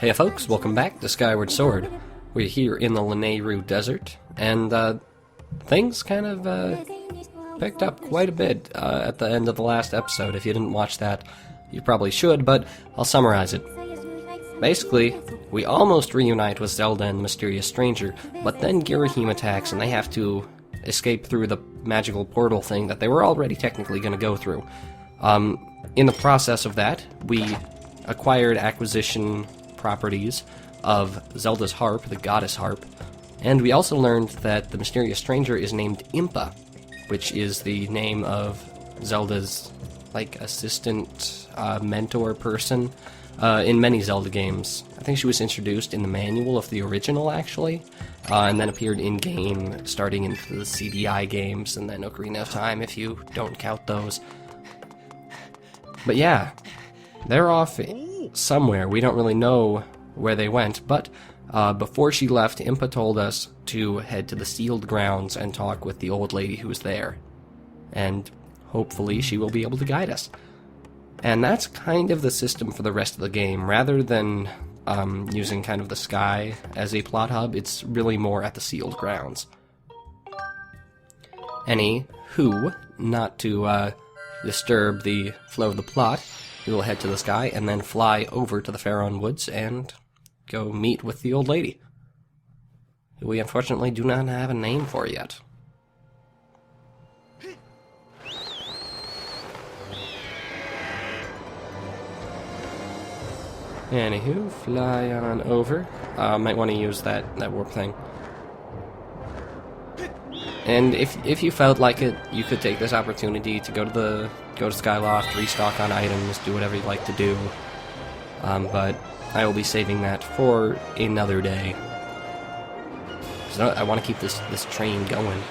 Hey folks, welcome back to Skyward Sword. We're here in the Lanayru Desert, and things kind of picked up quite a bit at the end of the last episode. If you didn't watch that, you probably should, but I'll summarize it. Basically, we almost reunite with Zelda and the mysterious stranger, but then Girahim attacks and they have to escape through the magical portal thing that they were already technically going to go through. In the process of that, we acquired acquisition properties of Zelda's harp, the goddess harp, and we also learned that the mysterious stranger is named Impa, which is the name of Zelda's, assistant, mentor person in many Zelda games. I think she was introduced in the manual of the original, actually, and then appeared in-game starting into the CDI games, and then Ocarina of Time, if you don't count those. But yeah, they're off somewhere. We don't really know where they went, but before she left, Impa told us to head to the sealed grounds and talk with the old lady who was there. And hopefully she will be able to guide us. And that's kind of the system for the rest of the game. Rather than using kind of the sky as a plot hub, it's really more at the sealed grounds. Anywho, not to disturb the flow of the plot, we will head to the sky and then fly over to the Faron Woods and go meet with the old lady, who we unfortunately do not have a name for yet. Anywho, fly on over. Might want to use that warp thing. And if you felt like it, you could take this opportunity to go to Skyloft, restock on items, do whatever you'd like to do. But I will be saving that for another day. So I want to keep this train going.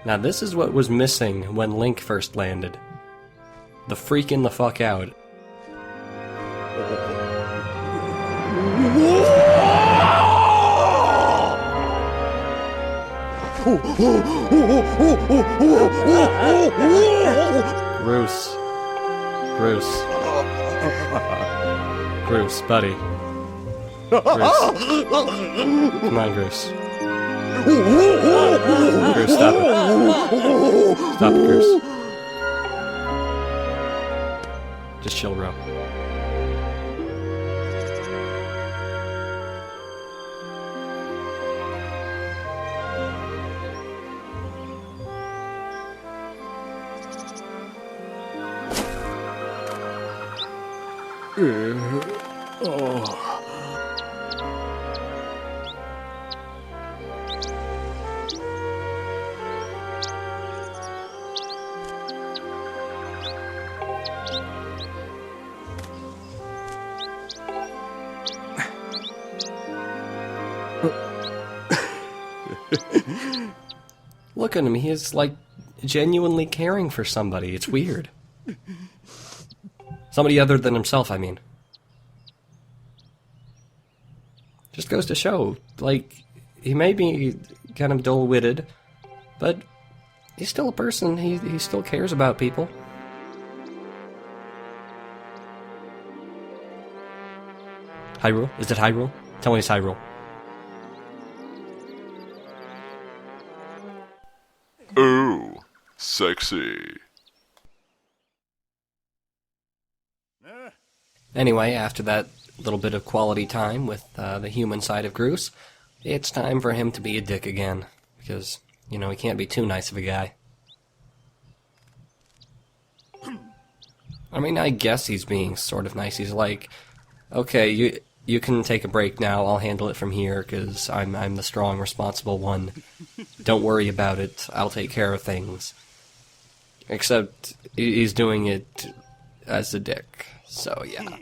Now this is what was missing when Link first landed. The freaking the fuck out. Groose. Groose, buddy. Groose. Come on, Groose. Groose, stop it. Stop it, Groose. Just chill, bro. Look at him, he is, genuinely caring for somebody. It's weird. Somebody other than himself, I mean. Just goes to show, he may be kind of dull-witted, but he's still a person. He still cares about people. Hyrule? Is it Hyrule? Tell me it's Hyrule. Ooh, sexy. Anyway, after that little bit of quality time with the human side of Groose, it's time for him to be a dick again. Because, you know, he can't be too nice of a guy. I mean, I guess he's being sort of nice. He's like, okay, you can take a break now. I'll handle it from here, because I'm the strong, responsible one. Don't worry about it. I'll take care of things. Except he's doing it as a dick. So, yeah.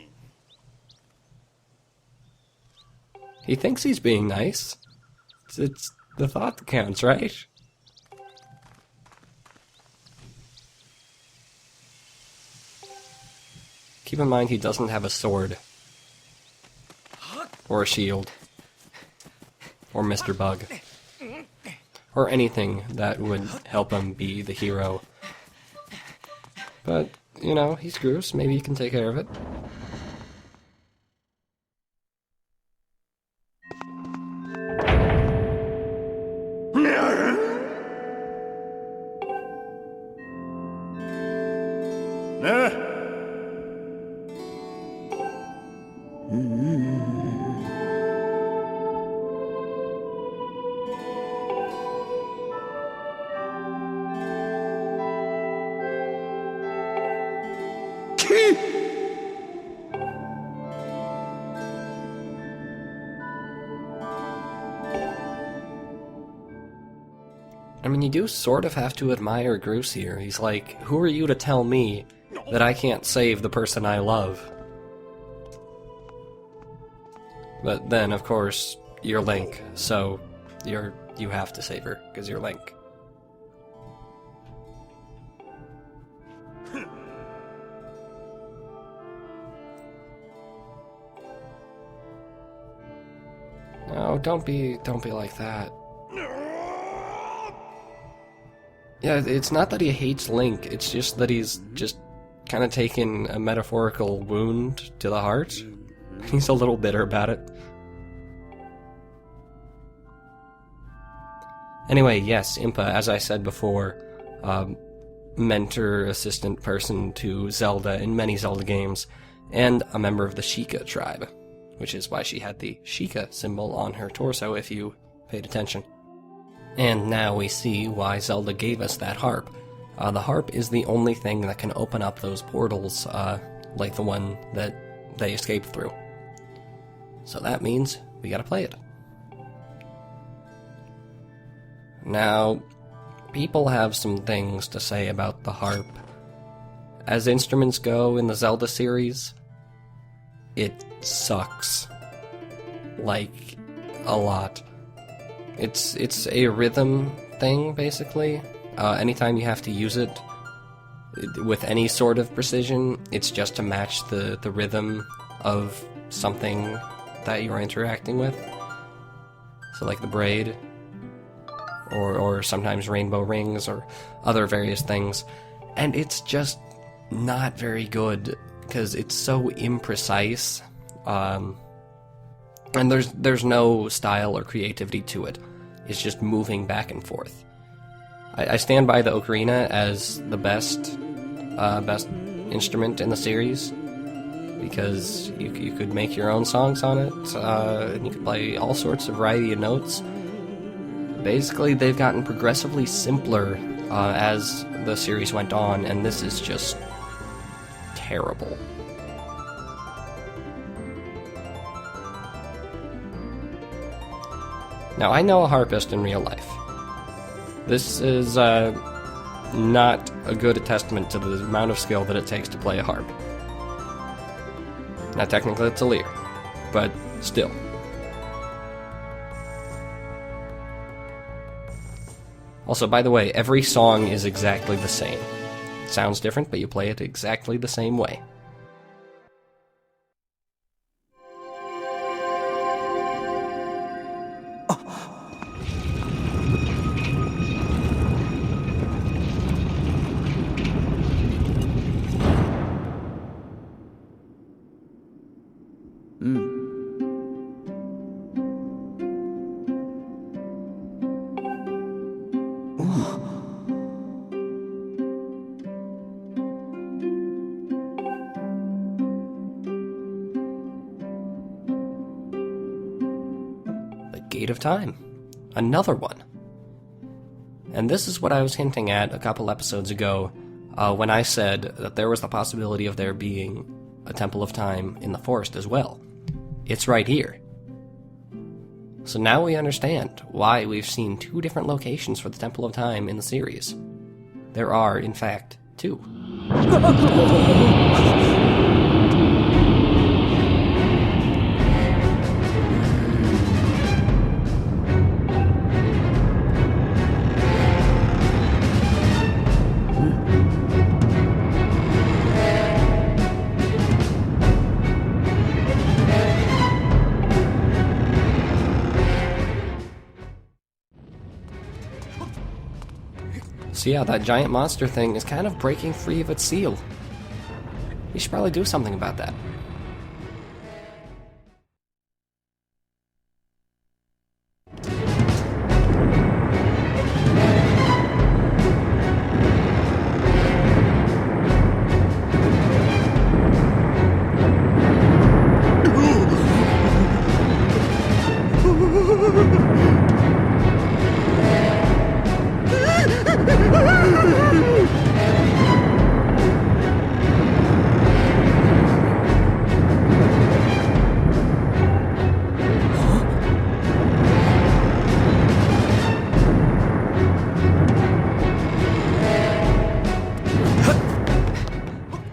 He thinks he's being nice. It's the thought that counts, right? Keep in mind he doesn't have a sword. Or a shield. Or Mr. Bug. Or anything that would help him be the hero. But, you know, he's Groose. Maybe he can take care of it. I mean, you do sort of have to admire Groose here. He's like, who are you to tell me that I can't save the person I love? But then, of course, you're Link, so you have to save her, because you're Link. No, don't be like that. Yeah, it's not that he hates Link, it's just that he's just kind of taken a metaphorical wound to the heart. He's a little bitter about it. Anyway, yes, Impa, as I said before, mentor, assistant person to Zelda in many Zelda games, and a member of the Sheikah tribe, which is why she had the Sheikah symbol on her torso if you paid attention. And now we see why Zelda gave us that harp. The harp is the only thing that can open up those portals, like the one that they escaped through. So that means we gotta play it. Now, people have some things to say about the harp. As instruments go in the Zelda series, it sucks. Like, a lot. It's a rhythm thing, basically. Anytime you have to use it with any sort of precision, it's just to match the rhythm of something that you're interacting with. So like the braid, or sometimes rainbow rings, or other various things. And it's just not very good, because it's so imprecise. And there's no style or creativity to it. It's just moving back and forth. I stand by the ocarina as the best instrument in the series, because you could make your own songs on it, and you could play all sorts of variety of notes. Basically, they've gotten progressively simpler as the series went on, and this is just terrible. Now, I know a harpist in real life. This is not a good testament to the amount of skill that it takes to play a harp. Now, technically it's a lyre, but still. Also, by the way, every song is exactly the same. It sounds different, but you play it exactly the same way. Gate of Time. Another one. And this is what I was hinting at a couple episodes ago when I said that there was the possibility of there being a Temple of Time in the forest as well. It's right here. So now we understand why we've seen 2 different locations for the Temple of Time in the series. There are, in fact, 2. So yeah, that giant monster thing is kind of breaking free of its seal. We should probably do something about that.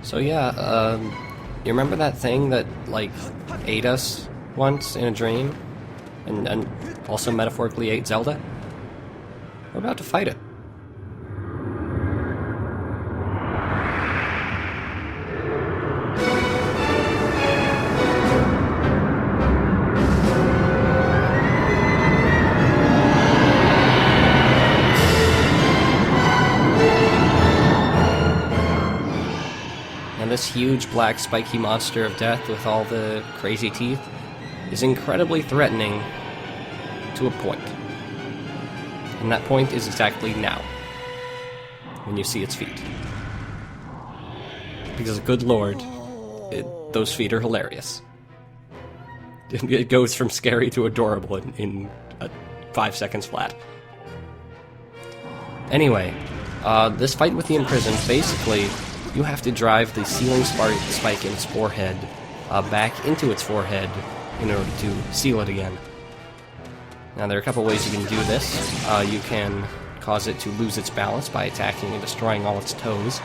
So yeah, you remember that thing that, like, ate us once in a dream? And also metaphorically ate Zelda? We're about to fight it. And this huge black spiky monster of death with all the crazy teeth is incredibly threatening to a point. And that point is exactly now, when you see its feet. Because, good lord, those feet are hilarious. It goes from scary to adorable in 5 seconds flat. Anyway, this fight with the Imprisoned, basically, you have to drive the ceiling spike in its forehead back into its forehead in order to seal it again. Now, there are a couple ways you can do this. You can cause it to lose its balance by attacking and destroying all its toes.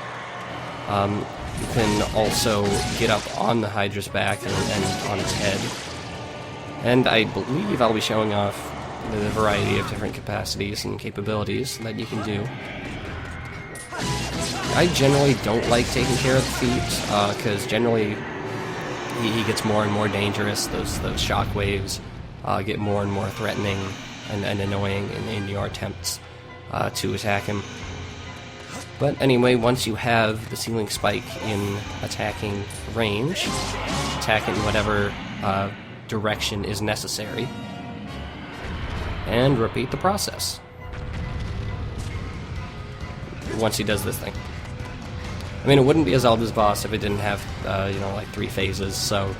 You can also get up on the Hydra's back and on its head. And I believe I'll be showing off the variety of different capacities and capabilities that you can do. I generally don't like taking care of the feet, because generally he gets more and more dangerous. Those shockwaves get more and more threatening and annoying in your attempts to attack him. But anyway, once you have the ceiling spike in attacking range, attack it in whatever direction is necessary, and repeat the process. Once he does this thing. I mean, it wouldn't be a Zelda's boss if it didn't have, like 3 phases, so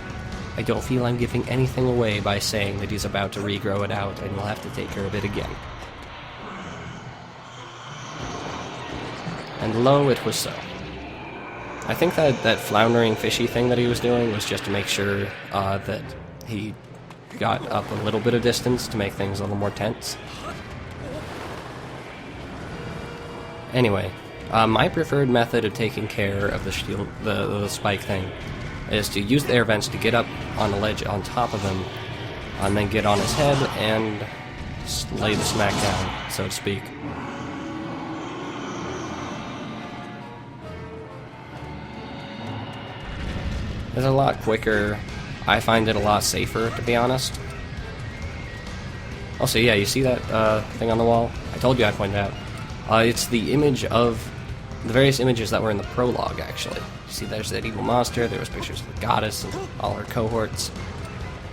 I don't feel I'm giving anything away by saying that he's about to regrow it out and you'll have to take care of it again. And lo, it was so. I think that floundering fishy thing that he was doing was just to make sure that he got up a little bit of distance to make things a little more tense. Anyway, my preferred method of taking care of the shield, the spike thing, is to use the air vents to get up on the ledge on top of him, and then get on his head and lay the smack down, so to speak. It's a lot quicker. I find it a lot safer, to be honest. Also, yeah, you see that thing on the wall? I told you I'd point it out. It's the image of the various images that were in the prologue, actually. You see, there's that evil monster, there was pictures of the goddess and all her cohorts.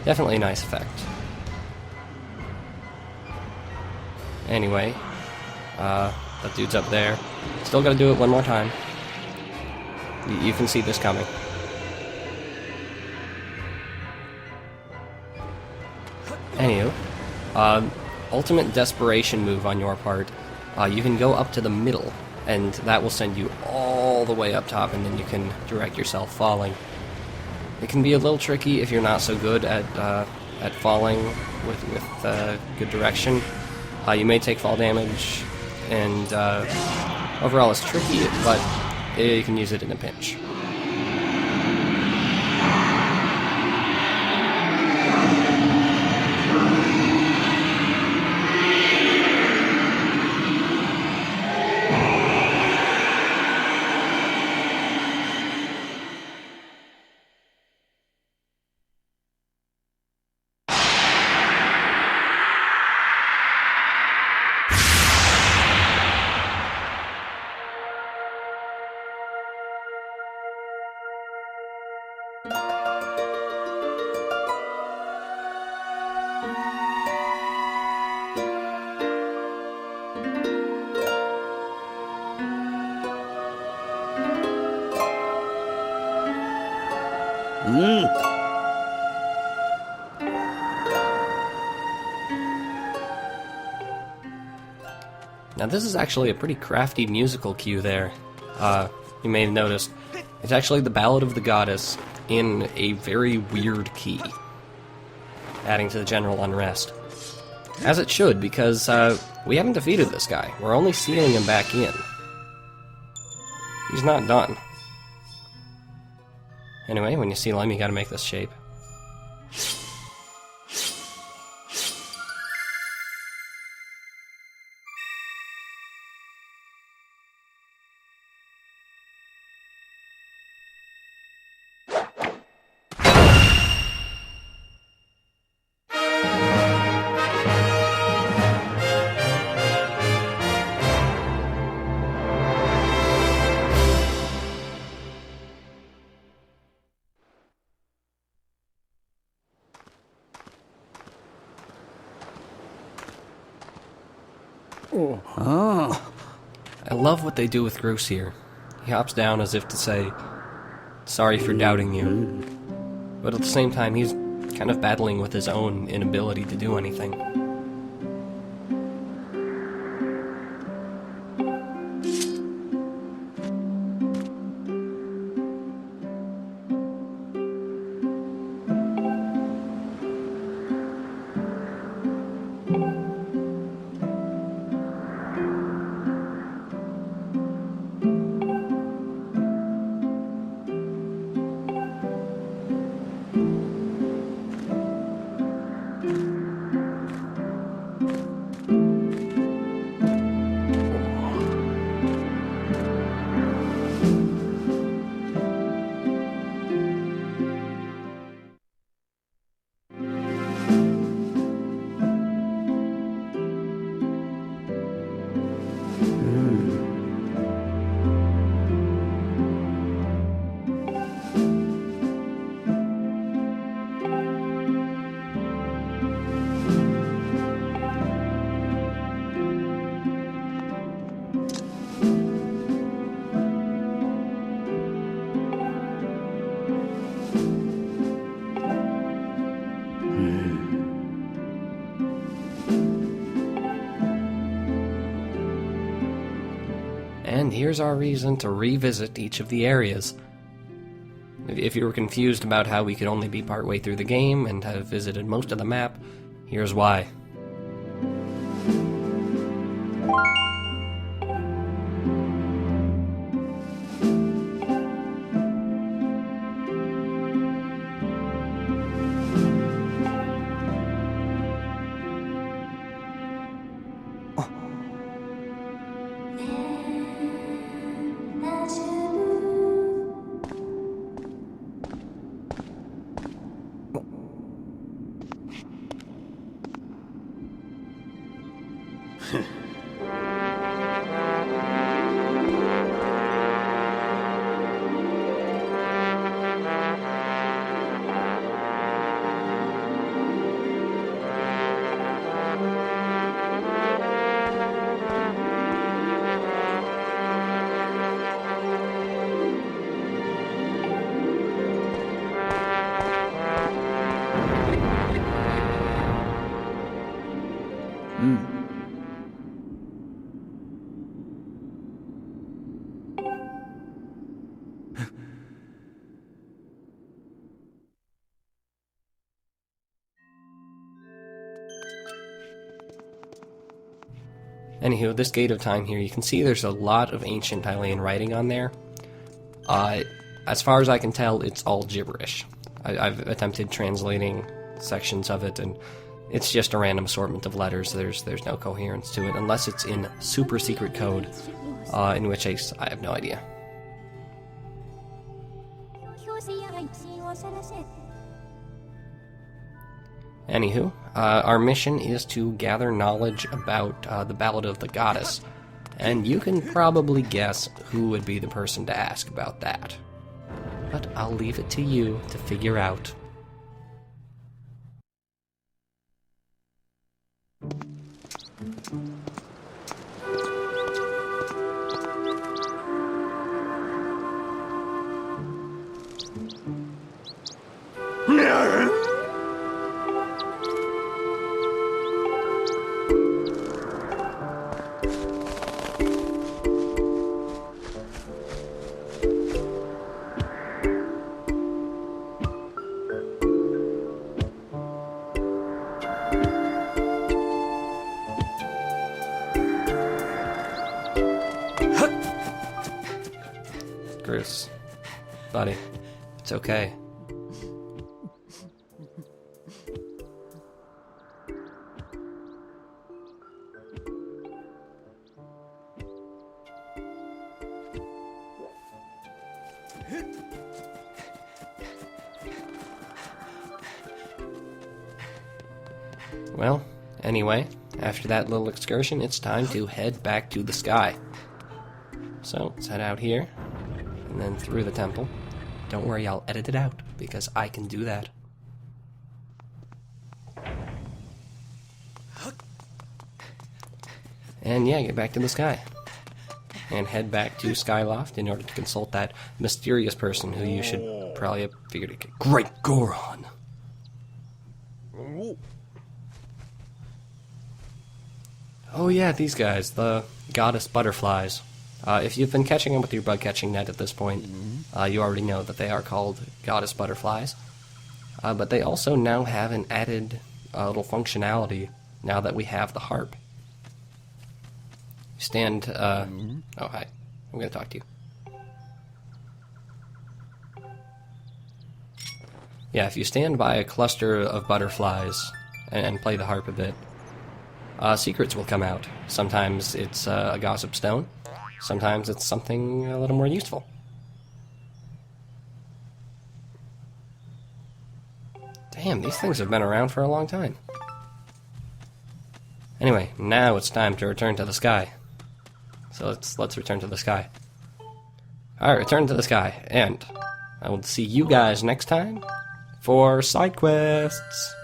Definitely a nice effect. Anyway, that dude's up there. Still gotta do it one more time. You can see this coming. Anywho, Ultimate desperation move on your part. You can go up to the middle, and that will send you all the way up top, and then you can direct yourself falling. It can be a little tricky if you're not so good at falling with good direction. You may take fall damage, and overall it's tricky, but you can use it in a pinch. Now this is actually a pretty crafty musical cue there. You may have noticed. It's actually the Ballad of the Goddess in a very weird key, adding to the general unrest. As it should, because we haven't defeated this guy. We're only sealing him back in. He's not done. Anyway, when you seal him, you gotta make this shape. I love what they do with Groose here. He hops down as if to say, sorry for doubting you. But at the same time, he's kind of battling with his own inability to do anything. And here's our reason to revisit each of the areas. If you were confused about how we could only be partway through the game and have visited most of the map, here's why. Anywho, this Gate of Time here, you can see there's a lot of ancient Hylian writing on there. As far as I can tell, it's all gibberish. I've attempted translating sections of it, and it's just a random assortment of letters. There's no coherence to it, unless it's in super secret code, in which case I have no idea. Anywho, our mission is to gather knowledge about the Ballad of the Goddess, and you can probably guess who would be the person to ask about that. But I'll leave it to you to figure out. Groose, buddy, it's okay. Well, anyway, after that little excursion, it's time to head back to the sky. So, let's head out here, and then through the temple. Don't worry, I'll edit it out, because I can do that. And yeah, get back to the sky. And head back to Skyloft in order to consult that mysterious person who you should probably have figured out. Great Goron! Oh yeah, these guys, the goddess butterflies. If you've been catching them with your bug-catching net at this point, you already know that they are called goddess butterflies. But they also now have an added little functionality now that we have the harp. Stand, oh hi, I'm gonna talk to you. Yeah, if you stand by a cluster of butterflies and play the harp a bit, secrets will come out. Sometimes it's a gossip stone, sometimes it's something a little more useful. Damn, these things have been around for a long time. Anyway, now it's time to return to the sky. So let's return to the sky. Alright, return to the sky, and I will see you guys next time for side quests.